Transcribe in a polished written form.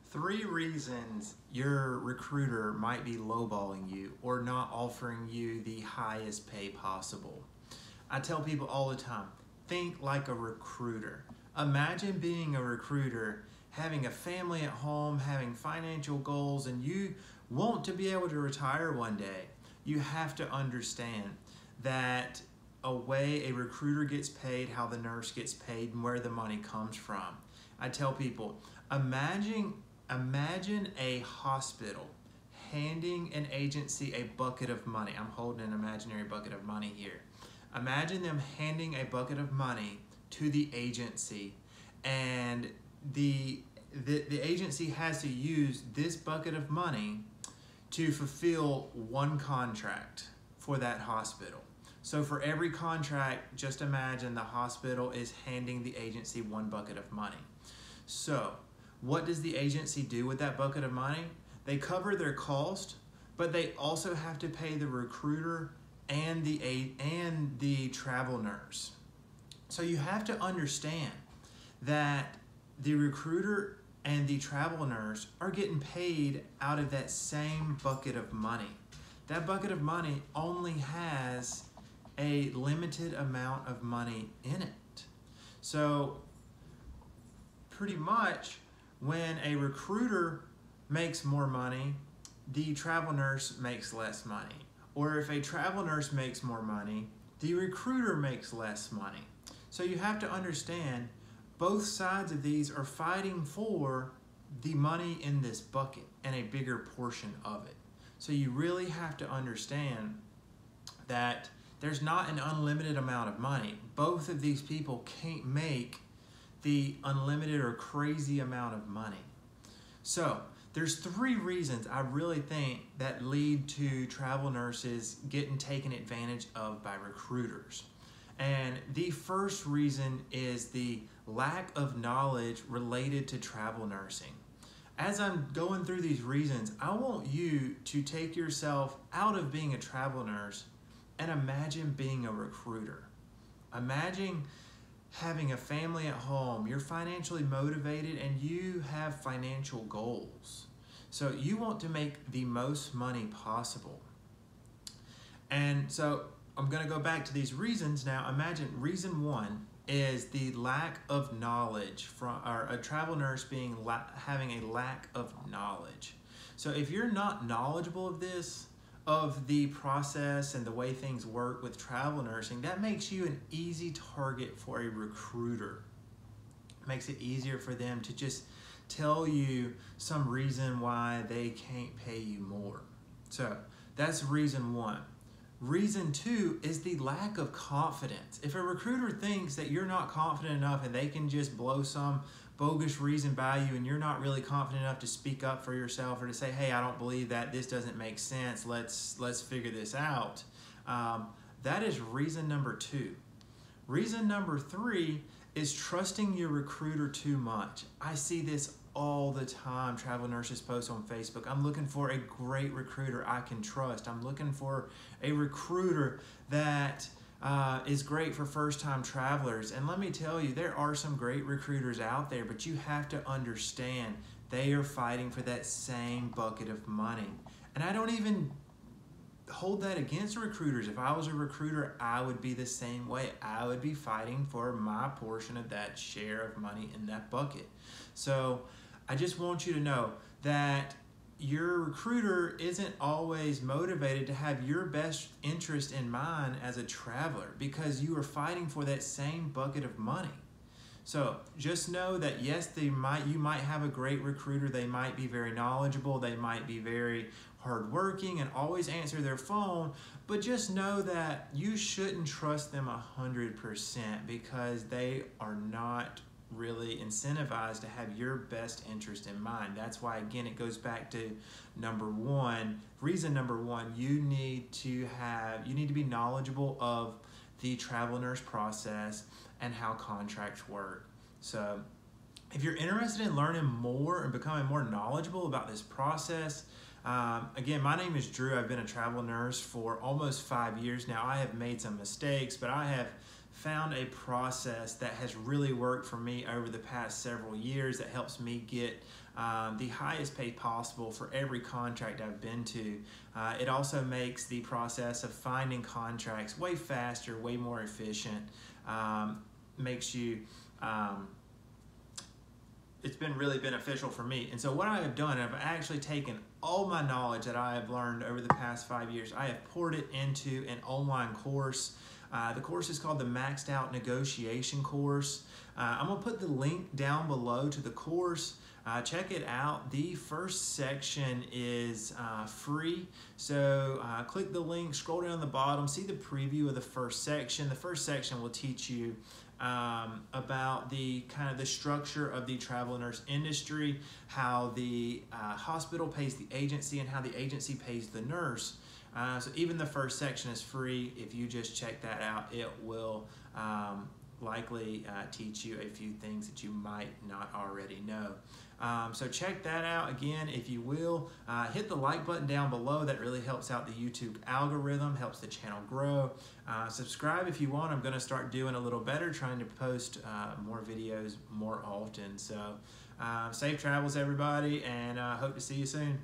Three reasons your recruiter might be lowballing you or not offering you the highest pay possible. I tell people all the time, think like a recruiter. Imagine being a recruiter, having a family at home, having financial goals, and you want to be able to retire one day. You have to understand that a way a recruiter gets paid, how the nurse gets paid, and where the money comes from. I tell people, imagine a hospital handing an agency a bucket of money. I'm holding an imaginary bucket of money here. Imagine them handing a bucket of money to the agency, and the agency has to use this bucket of money to fulfill one contract for that hospital. So for every contract, just imagine the hospital is handing the agency one bucket of money. So what does the agency do with that bucket of money? They cover their cost, but they also have to pay the recruiter and the travel nurse. So you have to understand that the recruiter and the travel nurse are getting paid out of that same bucket of money. That bucket of money only has a limited amount of money in it. So pretty much when a recruiter makes more money, the travel nurse makes less money. Or if a travel nurse makes more money, the recruiter makes less money. So you have to understand both sides of these are fighting for the money in this bucket and a bigger portion of it. So you really have to understand that there's not an unlimited amount of money. Both of these people can't make the unlimited or crazy amount of money. So there's three reasons I really think that lead to travel nurses getting taken advantage of by recruiters. And the first reason is the lack of knowledge related to travel nursing. As I'm going through these reasons, I want you to take yourself out of being a travel nurse and imagine being a recruiter. Imagine having a family at home, you're financially motivated and you have financial goals. So you want to make the most money possible. And so I'm going to go back to these reasons now. Imagine reason one is the lack of knowledge from a travel nurse having a lack of knowledge. So if you're not knowledgeable of the process and the way things work with travel nursing, that makes you an easy target for a recruiter. It makes it easier for them to just tell you some reason why they can't pay you more. So that's reason one. Reason two is the lack of confidence. If a recruiter thinks that you're not confident enough and they can just blow some bogus reason by you and you're not really confident enough to speak up for yourself or to say, hey, I don't believe that, this doesn't make sense, let's figure this out. That is reason number two. Reason number three is trusting your recruiter too much. I see this all the time. Travel nurses post on Facebook, I'm looking for a great recruiter I can trust. I'm looking for a recruiter that is great for first-time travelers. And let me tell you, there are some great recruiters out there, but you have to understand they are fighting for that same bucket of money. And I don't even hold that against recruiters. If I was a recruiter, I would be the same way. I would be fighting for my portion of that share of money in that bucket. So I just want you to know that your recruiter isn't always motivated to have your best interest in mind as a traveler, because you are fighting for that same bucket of money. So just know that yes, you might have a great recruiter. They might be very knowledgeable. They might be very hardworking and always answer their phone, but just know that you shouldn't trust them 100% because they are not really incentivized to have your best interest in mind. That's why, again, it goes back to reason number one, you need to be knowledgeable of the travel nurse process and how contracts work. So if you're interested in learning more and becoming more knowledgeable about this process, again, my name is Drew. I've been a travel nurse for almost 5 years now. I have made some mistakes, but I have found a process that has really worked for me over the past several years that helps me get the highest pay possible for every contract I've been to. It also makes the process of finding contracts way faster, way more efficient, makes you it's been really beneficial for me. And so what I have done, I've actually taken all my knowledge that I have learned over the past 5 years, I have poured it into an online course. The course is called the Maxed Out Negotiation Course. I'm gonna put the link down below to the course. Check it out. The first section is free. So click the link, scroll down the bottom, see the preview of the first section. The first section will teach you about the kind of the structure of the travel nurse industry, how the hospital pays the agency and how the agency pays the nurse. So even the first section is free. If you just check that out, it will likely teach you a few things that you might not already know. So check that out. Again, if you will, hit the like button down below. That really helps out the YouTube algorithm, helps the channel grow. Subscribe if you want. I'm going to start doing a little better, trying to post more videos more often. So safe travels, everybody, and hope to see you soon.